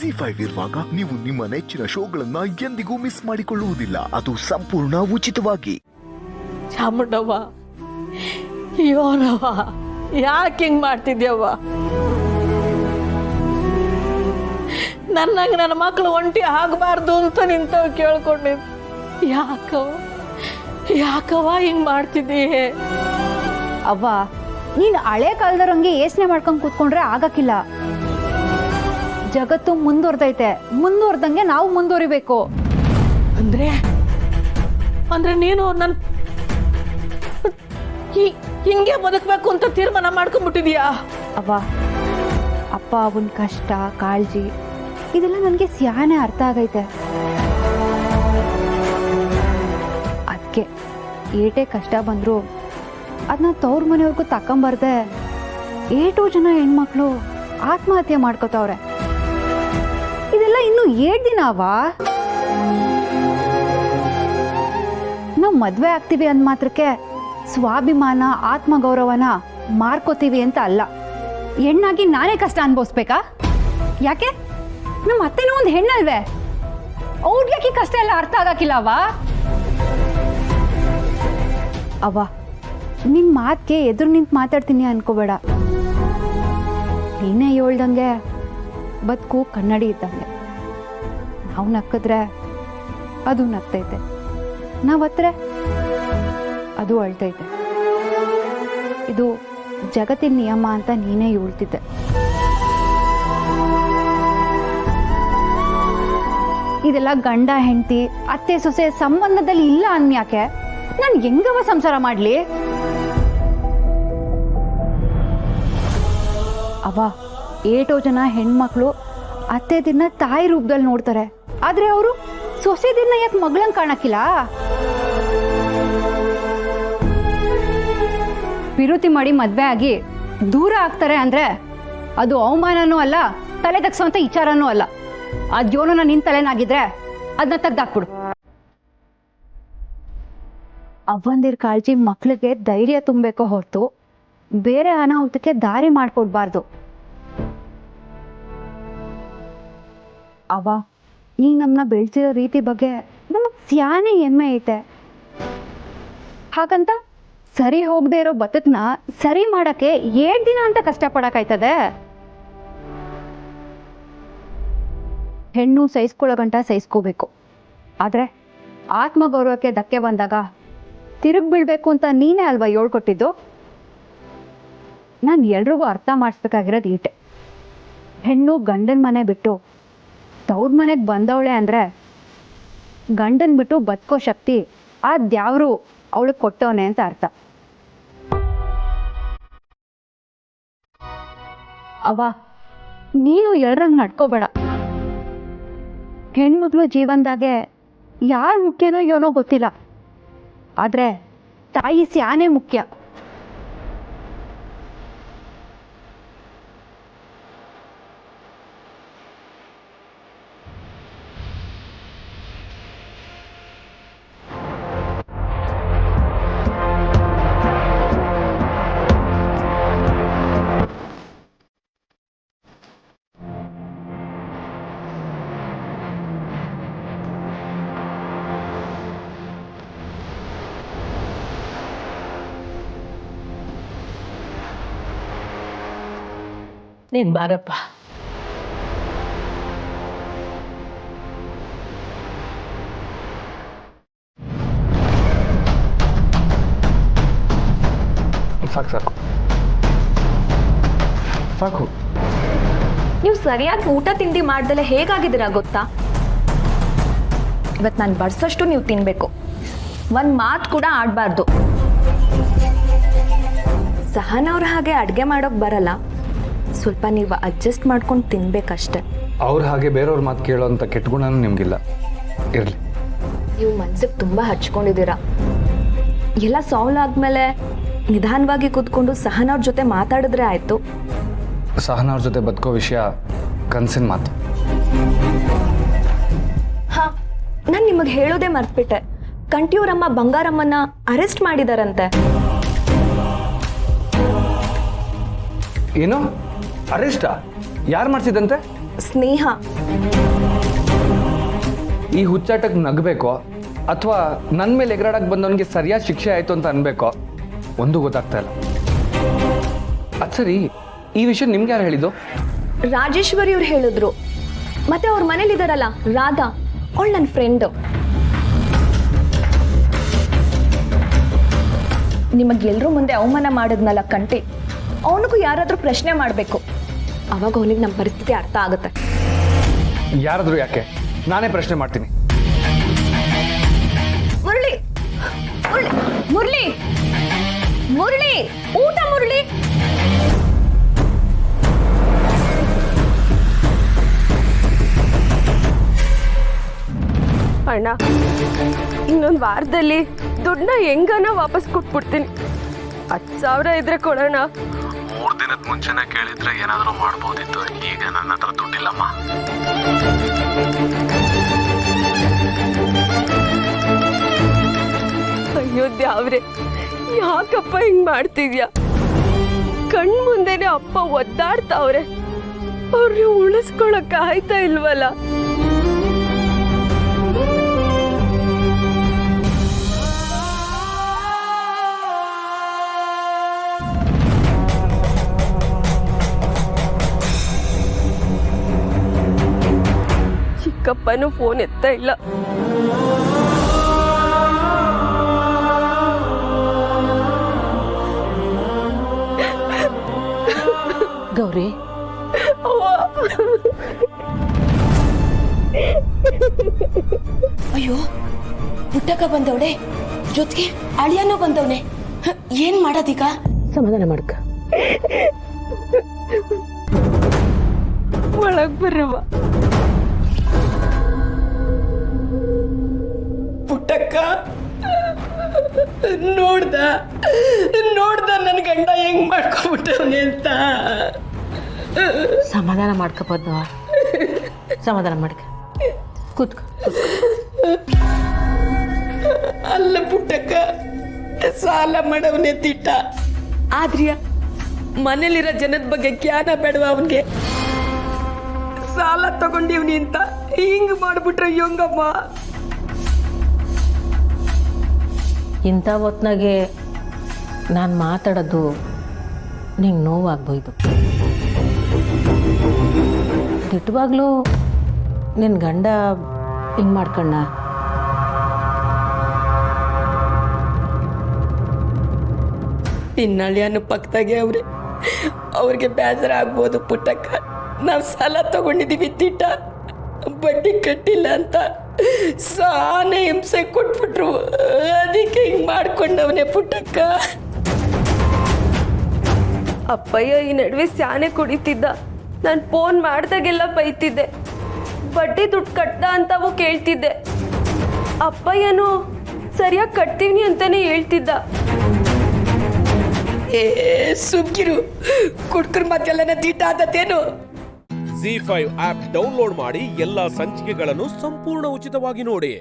ZEE5 ಇರುವಾಗ ನೀವು ನಿಮ್ಮ ನೆಚ್ಚಿನ ಶೋಗಳನ್ನ ಎಂದಿಗೂ ಮಿಸ್ ಮಾಡಿಕೊಳ್ಳುವುದಿಲ್ಲ. ಅದು ಸಂಪೂರ್ಣ ಉಚಿತವಾಗಿ. ಚಾಮುಂಡವ್ವ, ಯೋನವ್ವ, ಯಾಕೆ ಹಿಂಗ್ ಮಾಡ್ತಿದ್ಯವ್ವ? ನನ್ನಂಗೆ ನನ್ನ ಮಕ್ಕಳು ಒಂಟಿ ಆಗಬಾರ್ದು ಅಂತ ನಿಂತವ್ ಕೇಳ್ಕೊಂಡಿದ್. ಯಾಕವ್ವ ಹಿಂಗ್ ಮಾಡ್ತಿದ್ದೀ? ಅವ್ವ, ನೀನು ಹಳೆ ಕಾಲದವ್ರಂಗೆ ಯೋಚನೆ ಮಾಡ್ಕೊಂಡು ಕೂತ್ಕೊಂಡ್ರೆ ಆಗಕ್ಕಿಲ್ಲ. ಜಗತ್ತು ಮುಂದುವರ್ದೈತೆ, ಮುಂದುವರ್ದಂಗೆ ನಾವು ಮುಂದುವರಿಬೇಕು. ಅಂದ್ರೆ ನೀನು ನನ್ ಹಿಂಗೆ ಬದುಕಬೇಕು ಅಂತ ತೀರ್ಮಾನ ಮಾಡ್ಕೊಂಡ್ಬಿಟ್ಟಿದ್ಯಾ? ಅವ್ವ, ಅಪ್ಪ ಅವನ ಕಷ್ಟ ಕಾಳಜಿ ಇದೆಲ್ಲ ನನಗೆ ಸ್ಯಾನೆ ಅರ್ಥ ಆಗೈತೆ. ಅದಕ್ಕೆ ಏಟೇ ಕಷ್ಟ ಬಂದ್ರು ಅದನ್ನ ತವ್ರ ಮನೆಯವ್ರಿಗೂ ತಕೊಂಬರ್ದೆ ಏಟೋ ಜನ ಹೆಣ್ಮಕ್ಳು ಆತ್ಮಹತ್ಯೆ ಮಾಡ್ಕೋತಾವ್ರೆ. ಇದೆಲ್ಲ ಇನ್ನು 7 ದಿನ ಅವ. ನಾವು ಮದ್ವೆ ಆಗ್ತೀವಿ ಅಂದ ಮಾತ್ರಕ್ಕೆ ಸ್ವಾಭಿಮಾನ ಆತ್ಮಗೌರವನ ಮಾರ್ಕೋತೀವಿ ಅಂತ ಅಲ್ಲ. ಹೆಣ್ಣಾಗಿ ನಾನೇ ಕಷ್ಟ ಅನ್ಭವಿಸ್ಬೇಕಾ? ಯಾಕೆ? ನಮ್ಮ ಅತ್ತೆನೂ ಒಂದು ಹೆಣ್ಣಲ್ವೇ? ಅವ್ರಿಗೆ ಕಷ್ಟ ಎಲ್ಲ ಅರ್ಥ ಆಗಕ್ಕಿಲ್ಲ ಅವ್ವ. ನಿನ್ ಮಾತ್ಗೆ ಎದುರು ನಿಂತು ಮಾತಾಡ್ತೀನಿ ಅನ್ಕೋಬೇಡ. ನೀನೇ ಹೇಳ್ದಂಗೆ ಬದುಕು ಕನ್ನಡಿ ಇದ್ದಂಗೆ. ನಾವು ನಕ್ಕಿದ್ರೆ ಅದು ನಗ್ತೈತೆ, ನಾವತ್ರೆ ಅದು ಅಳ್ತೈತೆ. ಇದು ಜಗತ್ತಿನ ನಿಯಮ ಅಂತ ನೀನೇ ಹೇಳ್ತಿದ್ದೆ. ಇದೆಲ್ಲ ಗಂಡ ಹೆಂಡತಿ ಅತ್ತೆ ಸೊಸೆ ಸಂಬಂಧದಲ್ಲಿ ಇಲ್ಲ ಅನ್ಯಾಕೆ ನಾನು ಹೆಂಗವ ಸಂಸಾರ ಮಾಡ್ಲಿ? ಅವ್ವ, ಏಟೋ ಜನ ಹೆಣ್ಮಕ್ಳು ಅತ್ತೆ ದಿನ ತಾಯಿ ರೂಪದಲ್ಲಿ ನೋಡ್ತಾರೆ, ಆದ್ರೆ ಅವರು ಸೊಸೆ ದಿನ ಯಾಕೆ ಮಗಳಂಗ್ ಕಾಣಕ್ಕಿಲ್ಲ? ವಿರೋಧಿ ಮಾಡಿ ಮದ್ವೆ ಆಗಿ ದೂರ ಆಗ್ತಾರೆ ಅಂದ್ರೆ ಅದು ಅವಮಾನನೂ ಅಲ್ಲ, ತಲೆ ತಗ್ಸೋಂತ ವಿಚಾರನೂ ಅಲ್ಲ. ಅದ್ಯೋನ ನಿನ್ ತಲೆನಾಗಿದ್ರೆ ಅದನ್ನ ತೆಗ್ದಾಕ್ಬಿಡು. ಅವ್ವಂದಿರ ಕಾಳಜಿ ಮಕ್ಳಿಗೆ ಧೈರ್ಯ ತುಂಬಬೇಕೋ ಹೊರತು ಬೇರೆ ಅನಾಹುತಕ್ಕೆ ದಾರಿ ಮಾಡ್ಕೊಡ್ಬಾರ್ದು. ಅವ್ವ, ಈಗ ನಮ್ಮನ್ನ ಬೆಳೆಸಿರೋ ರೀತಿ ಬಗ್ಗೆ ನಮಗ್ ಸ್ಯಾನೆ ಹೆಮ್ಮೆ ಐತೆ. ಹಾಗಂತ ಸರಿ ಹೋಗದೆ ಇರೋ ಬದುಕನ್ನ ಸರಿ ಮಾಡಕ್ಕೆ 7 ದಿನ ಅಂತ ಕಷ್ಟಪಡಕ್ಕಾಯ್ತದೆ? ಹೆಣ್ಣು ಸಹಿಸ್ಕೊಳ್ಳೋ ಗಂಟ ಸಹಿಸ್ಕೋಬೇಕು, ಆದ್ರೆ ಆತ್ಮಗೌರವಕ್ಕೆ ಧಕ್ಕೆ ಬಂದಾಗ ತಿರುಗಿ ಬೀಳ್ಬೇಕು ಅಂತ ನೀನೇ ಅಲ್ವಾ ಹೇಳ್ಕೊಟ್ಟಿದ್ದು? ನಾನು ಎಲ್ರಿಗೂ ಅರ್ಥ ಮಾಡಿಸ್ಬೇಕಾಗಿರೋದು ಈಟೆ. ಹೆಣ್ಣು ಗಂಡನ ಮನೆ ಬಿಟ್ಟು ತವ್ರ ಮನೆಗೆ ಬಂದವಳೆ ಅಂದ್ರೆ ಗಂಡನ್ ಬಿಟ್ಟು ಬದುಕೋ ಶಕ್ತಿ ಆ ದ್ಯಾವ್ರು ಅವಳಿಗೆ ಕೊಟ್ಟವನೆ ಅಂತ ಅರ್ಥ. ಅವ್ವ, ನೀನು ಎಲ್ರಂಗ್ ನಡ್ಕೋಬೇಡ. ಹೆಣ್ಮಕ್ಳು ಜೀವನದಾಗೆ ಯಾರು ಮುಖ್ಯನೋ ಏನೋ ಗೊತ್ತಿಲ್ಲ, ಆದ್ರೆ ತಾಯಿ ಸ್ಯಾನೆ ಮುಖ್ಯ. ನೀನ್ ಬಾರಪ್ಪ. ಸಾಕು ನೀವು ಸರಿಯಾಗಿ ಊಟ ತಿಂಡಿ ಮಾಡ್ದಲೆ ಹೇಗಾಗಿದ್ದೀರಾ ಗೊತ್ತಾ? ಇವತ್ತು ನಾನು ಬಡ್ಸೋಷ್ಟು ನೀವು ತಿನ್ಬೇಕು, ಒಂದು ಮಾತು ಕೂಡ ಆಡಬಾರ್ದು. ಸಹನವ್ರ ಹಾಗೆ ಅಡುಗೆ ಮಾಡೋಕೆ ಬರಲ್ಲ, ಸ್ವಲ್ಪ ನೀವು ಅಡ್ಜಸ್ಟ್ ಮಾಡ್ಕೊಂಡು ತಿನ್ಬೇಕಷ್ಟೆ. ಅವ್ರ ಹಾಗೆ ಬೇರೆಯವ್ರ ಮಾತು ಕೇಳೋಂಥ ಕೆಟ್ಟ ಗುಣನೂ ನಿಮಗಿಲ್ಲ, ಇರಲಿ. ನೀವು ಮನ್ಸಿಗೆ ತುಂಬ ಹಚ್ಕೊಂಡಿದ್ದೀರಾ. ಎಲ್ಲ ಸಾಲ್ವ್ ಆದಮೇಲೆ ನಿಧಾನವಾಗಿ ಕೂತ್ಕೊಂಡು ಸಹನವ್ರ ಜೊತೆ ಮಾತಾಡಿದ್ರೆ ಆಯಿತು. ಸಹನವ್ರ ಜೊತೆ ಬದುಕೋ ವಿಷಯ ಕನಸಿನ ಮಾತು. ಹಾಂ, ನಾನು ನಿಮಗೆ ಹೇಳೋದೇ ಮರ್ತ್ಬಿಟ್ಟೆ. ಕಂಟಿಯೂರಮ್ಮ ಬಂಗಾರಮ್ಮನ ಅರೆಸ್ಟ್ ಮಾಡಿದಾರಂತೆ. ಏನು? ಅರೆಸ್ಟಾ? ಯಾರು ಮಾಡಿಸಿದಂತೆ? ಸ್ನೇಹ. ಈ ಹುಚ್ಚಾಟಕ್ಕೆ ನಗಬೇಕೋ ಅಥವಾ ನನ್ನ ಮೇಲೆ ಎಗರಾಡಕ್ಕೆ ಬಂದವನಿಗೆ ಸರಿಯಾದ ಶಿಕ್ಷೆ ಆಯಿತು ಅಂತ ಅನ್ಬೇಕೋ ಒಂದು ಗೊತ್ತಾಗ್ತಾ ಇಲ್ಲ. ಅದು ಸರಿ, ಈ ವಿಷಯ ನಿಮ್ಗೆ ಯಾರು ಹೇಳಿದ್ದು? ರಾಜೇಶ್ವರಿ ಅವ್ರು ಹೇಳಿದ್ರು. ಮತ್ತೆ ಅವ್ರ ಮನೇಲಿ ಇದಾರಲ್ಲ ರಾಧಾ, ಅವಳು ನನ್ನ ಫ್ರೆಂಡು. ನಿಮಗೆಲ್ಲರೂ ಮುಂದೆ ಅವಮಾನ ಮಾಡಿದ್ನಲ್ಲ ಕಂಟಿ, ಅವನಿಗೂ ಯಾರಾದರೂ ಪ್ರಶ್ನೆ ಮಾಡಬೇಕು. ಅವಾಗ ಅವನಿಗೆ ನಮ್ಮ ಪರಿಸ್ಥಿತಿ ಅರ್ಥ ಆಗುತ್ತೆ. ಯಾರಾದರೂ ಯಾಕೆ, ನಾನೇ ಪ್ರಶ್ನೆ ಮಾಡ್ತೀನಿ. ಮುರಳಿ ಮುರಳಿ ಮುರಳಿ ಮುರಳಿ ಊಟ ಮುರಳಿ. ಅಣ್ಣ, ಇನ್ನೊಂದು ವಾರದಲ್ಲಿ ದುಡ್ಡನ್ನ ಹೆಂಗನ ವಾಪಸ್ ಕೊಟ್ಬಿಡ್ತೀನಿ. 10,000 ಇದ್ರೆ ಕೊಡೋಣ. 3 ದಿನದ ಮುಂಚೆನೆ ಕೇಳಿದ್ರೆ ಏನಾದರೂ ಮಾಡ್ಬೋದಿತ್ತು. ಈಗ ನನ್ನ ಹತ್ರ ದುಡ್ಡಿಲ್ಲಮ್ಮ. ಅಯ್ಯೋ ದ್ಯಾವ್ರೆ, ಯಾಕಪ್ಪ ಹಿಂಗ್ ಮಾಡ್ತಿದ್ಯಾ? ಕಣ್ ಮುಂದೆನೆ ಅಪ್ಪ ಒದ್ದಾಡ್ತಾವ್ರೆ. ಅವ್ರನ್ನ ಉಳಿಸ್ಕೊಳಕ್ ಆಯ್ತಾ ಇಲ್ವಲ್ಲ? ಚಿಕ್ಕಪ್ಪನೂ ಫೋನ್ ಎತ್ತ ಇಲ್ಲ. ಗೌರಿ, ಅಯ್ಯೋ, ಪುಟ್ಟಕ್ಕ ಬಂದವಳೆ, ಜೊತೆಗೆ ಅಳಿಯನೂ ಬಂದವನೆ. ಏನ್ ಮಾಡೋದೀಗ? ಸಮಾಧಾನ ಮಾಡ್ಕ. ಒಳಗ್ ಬರ್ರವ್ವ. ಪುಟ್ಟಕ್ಕ ನೋಡ್ದ ನನ್ ಗಂಡ ಹೆಂಗ್ ಮಾಡ್ಕೊಂಡ್ಬಿಟ್ಟವನೆ ಅಂತ. ಸಮಾಧಾನ ಮಾಡ್ಕೋಬೋದು. ಸಮಾಧಾನ ಮಾಡ್ಕ. ಕೂತ್ಕೊ. ಅಲ್ಲ ಪುಟ್ಟಕ್ಕ, ಸಾಲ ಮಾಡವನೆ ತಿಟ್ಟ. ಆದ್ರಿಯ ಮನೇಲಿರೋ ಜನದ ಬಗ್ಗೆ ಜ್ಞಾನ ಬೇಡವ ಅವನ್ಗೆ? ಸಾಲ ತಗೊಂಡಿವ್ನಿ ಅಂತ ಹಿಂಗ್ ಮಾಡ್ಬಿಟ್ರೆ ಹೆಂಗಮ್ಮ? ಇಂಥ ಹೊತ್ನಾಗೆ ನಾನು ಮಾತಾಡೋದು ನಿಂಗೆ ನೋವಾಗ್ಬೋದು. ದಿಟ್ಟವಾಗ್ಲೂ ನಿನ್ನ ಗಂಡ ಹಿಂಗೆ ಮಾಡ್ಕಣ್ಣ. ನಿನ್ನಳಿಯನು ಪಕ್ಕದಾಗೆ ಅವ್ರಿಗೆ ಬೇಸರ ಆಗ್ಬೋದು ಪುಟ್ಟಕ್ಕ. ನಾವು ಸಾಲ ತಗೊಂಡಿದ್ದೀವಿ ತಿಟ್ಟ, ಬಡ್ಡಿ ಕಟ್ಟಿಲ್ಲ ಅಂತ ಸಾನೆ ಹಿಂಸೆ ಕೊಟ್ಬಿಟ್ರು. ಅದಕ್ಕೆ ಹಿಂಗ್ ಮಾಡ್ಕೊಂಡವನೇ ಪುಟ್ಟಕ್ಕ. ಅಪ್ಪಯ್ಯ ಈ ನಡುವೆ ಸ್ಯಾನೆ ಕುಡಿತಿದ್ದ. ನಾನು ಫೋನ್ ಮಾಡ್ದಾಗೆಲ್ಲ ಬೈತಿದ್ದೆ. ಬಡ್ಡಿ ದುಡ್ಡು ಕಟ್ಟ ಅಂತಾವು ಕೇಳ್ತಿದ್ದೆ. ಅಪ್ಪಯ್ಯನು ಸರಿಯಾಗಿ ಕಟ್ತೀವಿ ಅಂತಾನೆ ಹೇಳ್ತಿದ್ದ. ಸುಮ್ಕಿರು, ಕುಡ್ಕರ್ ಮತ್ತೆಲ್ಲನ ತಿಟ್ಟ ಆದತ್ತೇನು? ZEE5 ಆಪ್ ಡೌನ್ಲೋಡ್ ಮಾಡಿ ಎಲ್ಲಾ ಸಂಚಿಕೆಗಳನ್ನು ಸಂಪೂರ್ಣ ಉಚಿತವಾಗಿ ನೋಡಿ.